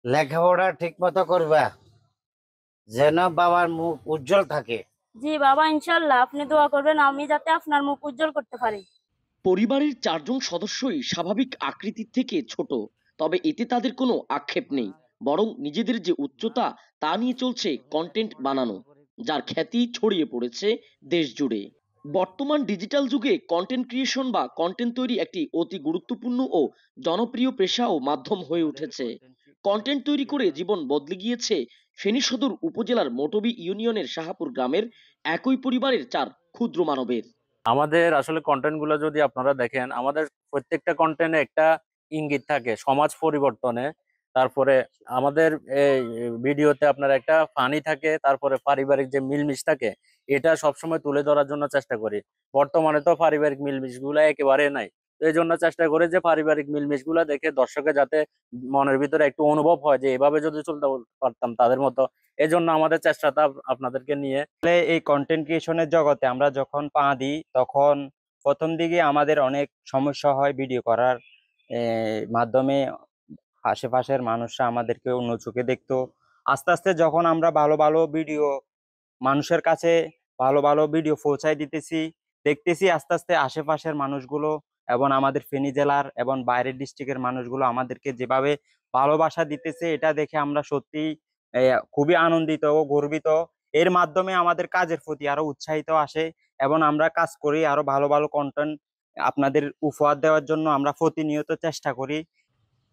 লেখাপড়া ঠিক মতো করবা, যেন বাবার মুখ উজ্জ্বল থাকে। জি বাবা, ইনশাল্লাহ আপনি দোয়া করবেন আমি যাতে আপনার মুখ উজ্জ্বল করতে পারি। পরিবারের 4 জন সদস্যই স্বাভাবিক আকৃতির থেকে ছোট, তবে এতে তাদের কোনো আক্ষেপ নেই। বরং নিজেদের যে উচ্চতা তা নিয়ে চলছে কন্টেন্ট বানানো, যার খ্যাতি ছড়িয়ে পড়েছে দেশ জুড়ে। বর্তমান ডিজিটাল যুগে কন্টেন্ট ক্রিয়েশন বা কন্টেন্ট তৈরি একটি অতি গুরুত্বপূর্ণ ও জনপ্রিয় পেশা ও মাধ্যম হয়ে উঠেছে। কন্টেন্ট তৈরি করে জীবন বদলে গিয়েছে ফেনী সদর উপজেলার মটবি ইউনিয়নের শাহাপুর গ্রামের একই পরিবারের 4 ক্ষুদ্র মানবের। আমাদের আসলে কন্টেন্ট গুলো যদি আপনারা দেখেন, আমাদের প্রত্যেকটা কন্টেন্টে একটা ইঙ্গিত থাকে সমাজ পরিবর্তনে। তারপরে আমাদের এই ভিডিওতে আপনার একটা ফানি থাকে, তারপরে পারিবারিক যে মিলমিশ থাকে, এটা সবসময় তুলে ধরার জন্য চেষ্টা করি। বর্তমানে তো পারিবারিক মিলমিশ গুলা একেবারে নাই, তো এই জন্য চেষ্টা করি যে পারিবারিক মিলমিশ গুলা দেখে দর্শকের যাতে মনের ভিতরে একটু অনুভব হয় যে এভাবে যদি চলতে পারতাম তাদের মতো। এই জন্য আমাদের চেষ্টাটা আপনাদেরকে নিয়ে। এই কন্টেন্ট ক্রিয়েশনের জগতে আমরা যখন পা দিই তখন প্রথম দিকে আমাদের অনেক সমস্যা হয় ভিডিও করার মাধ্যমে। আশেপাশের মানুষরা আমাদেরকে অন্য চোখে দেখতো। আস্তে আস্তে যখন আমরা ভালো ভালো ভিডিও মানুষের কাছে ভালো ভালো ভিডিও পৌঁছায় দিতেছি, দেখতেছি আস্তে আস্তে আশেপাশের মানুষগুলো এবং আমাদের ফেনী জেলার এবং বাইরের ডিস্ট্রিক্টের মানুষগুলো আমাদেরকে যেভাবে ভালোবাসা দিতেছে, এটা দেখে আমরা সত্যি খুবই আনন্দিত ও গর্বিত। এর মাধ্যমে আমাদের কাজের প্রতি আরো উৎসাহিত আসে এবং আমরা কাজ করি আরো ভালো ভালো কন্টেন্ট আপনাদের উপহার দেওয়ার জন্য আমরা প্রতিনিয়ত চেষ্টা করি।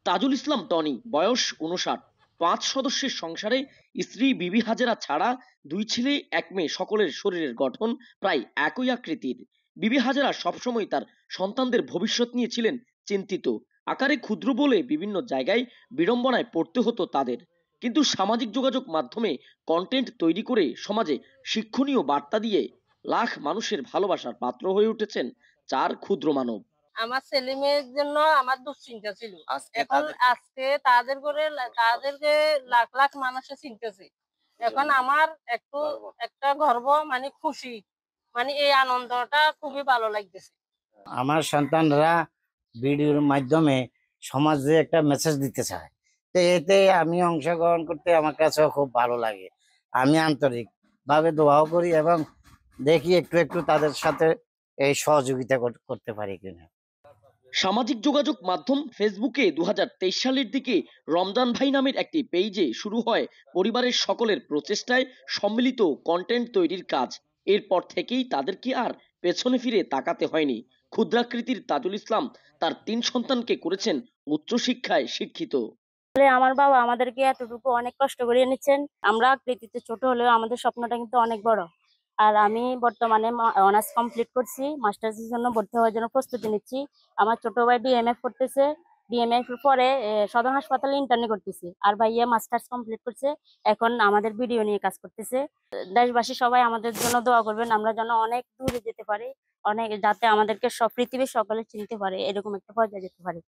তাজুল ইসলাম টনি, বয়স 59, 5 সদস্যের সংসারে স্ত্রী বিবি হাজেরা ছাড়া 2 ছেলে 1 মেয়ে, সকলের শরীরের গঠন প্রায় একই আকৃতির। বিবি হাজেরা সবসময় তার সন্তানদের ভবিষ্যৎ নিয়ে ছিলেন চিন্তিত। আকারে ক্ষুদ্র বলে বিভিন্ন জায়গায় বিড়ম্বনায় পড়তে হতো তাদের, কিন্তু সামাজিক যোগাযোগ মাধ্যমে কন্টেন্ট তৈরি করে সমাজে শিক্ষণীয় বার্তা দিয়ে লাখ মানুষের ভালোবাসার পাত্র হয়ে উঠেছেন 4 ক্ষুদ্র মানব। আমার ছেলে মেয়ের জন্য আমার দুশ্চিন্তা ছিল, এখন আজকে তাদেরকে লাখ লাখ মানুষের চিনতেছে। এখন আমার একটা গর্ব, মানে খুশি, মানে এই আনন্দটা খুবই ভালো লাগতেছে। আমার সন্তানরা ভিডিওর মাধ্যমে সমাজে একটা মেসেজ দিতে চায়, তো এতে আমি অংশগ্রহণ করতে আমার কাছেও খুব ভালো লাগে। আমি আন্তরিক ভাবে দোয়াও করি এবং দেখি একটু একটু তাদের সাথে এই সহযোগিতা করতে পারি কিনা। সামাজিক যোগাযোগ মাধ্যম ফেসবুকে 2023 সালের দিকে রমজান ভাই নামের একটি পেজে শুরু হয় পরিবারের সকলের প্রচেষ্টায় সম্মিলিত কন্টেন্ট তৈরির কাজ। এরপর থেকেই তাদেরকে আর পেছনে ফিরে তাকাতে হয়নি। ক্ষুদ্রাকৃতির তাজুল ইসলাম তার 3 সন্তানকে করেছেন উচ্চশিক্ষায় শিক্ষিত। আমার বাবা আমাদেরকে এতটুকু অনেক কষ্ট করে এনেছেন। আমরা আকৃতিতে ছোট হলেও আমাদের স্বপ্নটা কিন্তু অনেক বড়। আর আমি বর্তমানে অনার্স কমপ্লিট করছি, মাস্টার্সের জন্য ভর্তি হওয়ার জন্য প্রস্তুতি নিচ্ছি। আমার ছোট ভাই ডিএমএফ করতেছে, ডিএমএফ পরে সদর হাসপাতালে ইন্টার্নি করতেছি। আর ভাইয়া মাস্টার্স কমপ্লিট করছে, এখন আমাদের ভিডিও নিয়ে কাজ করতেছে। দেশবাসী সবাই আমাদের জন্য দোয়া করবেন, আমরা যেন অনেক দূরে যেতে পারি, অনেক যাতে আমাদেরকে সব পৃথিবীর সকলে চিনতে পারে, এরকম একটা পর্যায়ে যেতে পারি।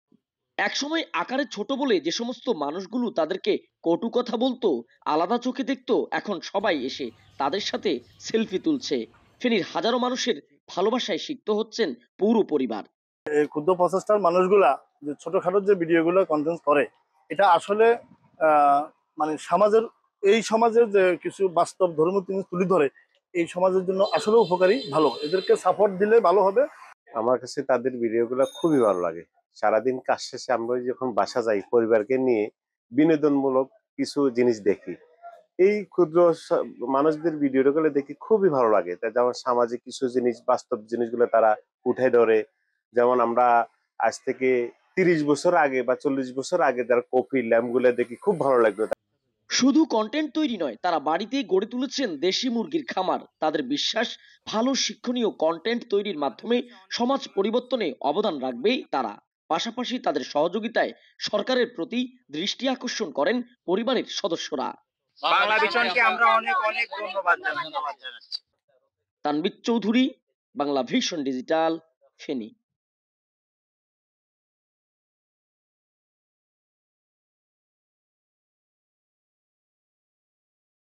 একসময় আকারে ছোট বলে যে সমস্ত মানুষগুলো তাদেরকে কটু কথা বলতো, আলাদা চোখে দেখতো, এখন সবাই এসে তাদের সাথে সেলফি তুলছে। ফেনীর হাজারো মানুষের ভালোবাসায় সিক্ত হচ্ছেন পুরো পরিবার। এই ক্ষুদ্র প্রচেষ্টার মানুষগুলা যে ছোটখাটো যে ভিডিওগুলো কন্টেন্ট করে, এটা আসলে মানে সমাজের যে কিছু বাস্তব ধর্ম তিনি তুলে ধরে, এই সমাজের জন্য আসলে উপকারী, ভালো। এদেরকে সাপোর্ট দিলে ভালো হবে। আমার কাছে তাদের ভিডিওগুলো খুবই ভালো লাগে। সারাদিন কাজ শেষে আমরা যখন বাসা যাই পরিবারকে নিয়ে বিনোদনমূলক কিছু জিনিস দেখি, এই ক্ষুদ্র মানুষদের ভিডিওগুলো দেখি খুবই ভালো লাগে। যেমন সামাজিক কিছু জিনিস, বাস্তব জিনিসগুলো তারা উঠে ধরে। যেমন আমরা আজ থেকে 30 বছর আগে বা 40 বছর আগে যারা কফি ল্যাম্প গুলো দেখি, খুব ভালো লাগবে। শুধু কন্টেন্ট তৈরি নয়, তারা বাড়িতেই গড়ে তুলেছেন দেশি মুরগির খামার। তাদের বিশ্বাস, ভালো শিক্ষণীয় কন্টেন্ট তৈরির মাধ্যমে সমাজ পরিবর্তনে অবদান রাখবে তারা। পাশাপাশি তাদের সহযোগিতায় সরকারের প্রতি দৃষ্টি আকর্ষণ করেন পরিবারের সদস্যরা। বাংলাভিশনকে আমরা অনেক অনেক ধন্যবাদ জানাচ্ছি। তানভীর চৌধুরী, বাংলাভিশন ডিজিটাল, ফেনী।